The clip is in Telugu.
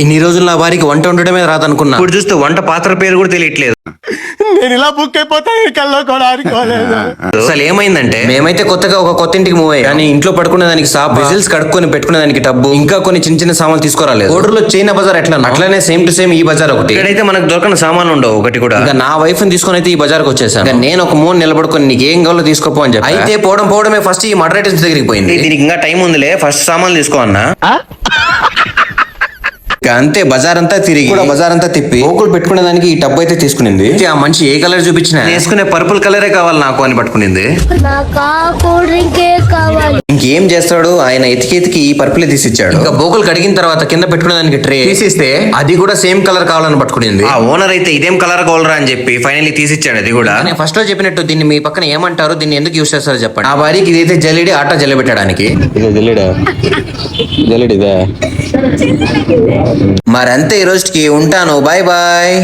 ఇన్ని రోజులు నా వారికి వంట ఉండడమే రాదనుకున్నా, ఇప్పుడు చూస్తే వంట పాత్ర పేరు కూడా తెలియట్లేదు. నేను ఇలా బుక్ అయిపోతాను కల్లో కూడా ఆడుకోలేదు. అసలు ఏమైందంటే, మేమైతే కొత్తగా ఒక కొత్త ఇంటికి మూవ్ అయ్యాం. కానీ ఇంట్లో పడుకునే దానికి సాప్, విజిల్స్ కడుక్కొని పెట్టుకునే దానికి టబ్బు, ఇంకా కొన్ని చిన్న చిన్న సామాన్లు తీసుకురాలేదు. ఓడర్లో చైనా బజార్ ఎట్లా అట్లానే సేమ్ టు సేమ్ ఈ బజార్ ఒకటి. ఇక్కడైతే మనకు దొరకని సామాన్లు ఉండవు ఒకటి కూడా. ఇంకా నా వైఫ్ ని తీసుకొని అయితే ఈ బజార్కి వచ్చేసాను. ఇంకా నేను ఒక మూడు నిలబడుకొని నీకు ఏం కావాలో తీసుకోపో అని చెప్పి, అయితే పోవడమే ఫస్ట్ ఈ మడరేటర్స్ దగ్గరికి పోయింది. దీనికి ఇంకా టైం ఉందిలే, ఫస్ట్ సామాన్లు తీసుకో అన్నా. అంతే బజార్ అంతా తిరిగి బజార్ అంతా తిప్పి గోకులు పెట్టుకునే దానికి ఈ టబ్ అయితే తీసుకునింది. ఆ మనిషి ఏ కలర్ చూపించినా వేసుకునే పర్పుల్ కలరే కావాలి నాకు అని పట్టుకునింది. ఇంకేం చేస్తాడు ఆయన, ఎతికి ఈ పర్పుల్ తీసిచ్చాడు. ఇంకా బోకులు కడిగిన తర్వాత కింద పెట్టుకునే దానికి ట్రే తీసిస్తే అది కూడా సేమ్ కలర్ కావాలని పట్టుకునింది. ఆ ఓనర్ అయితే ఇదేం కలర్ కావాలరా అని చెప్పి ఫైనల్లీ తీసిచ్చాడు. అది కూడా నేను ఫస్ట్ లో చెప్పినట్టు దీన్ని మీ పక్కన ఏమంటారు, దీన్ని ఎందుకు యూస్ చేస్తారో చెప్పండి. ఆ వారికి ఇదైతే జల్లెడి, ఆట జల్లె పెట్టడానికి. జల్లెడిదే. మరంతే ఈ రోజుకి ఉంటాను, బాయ్ బాయ్.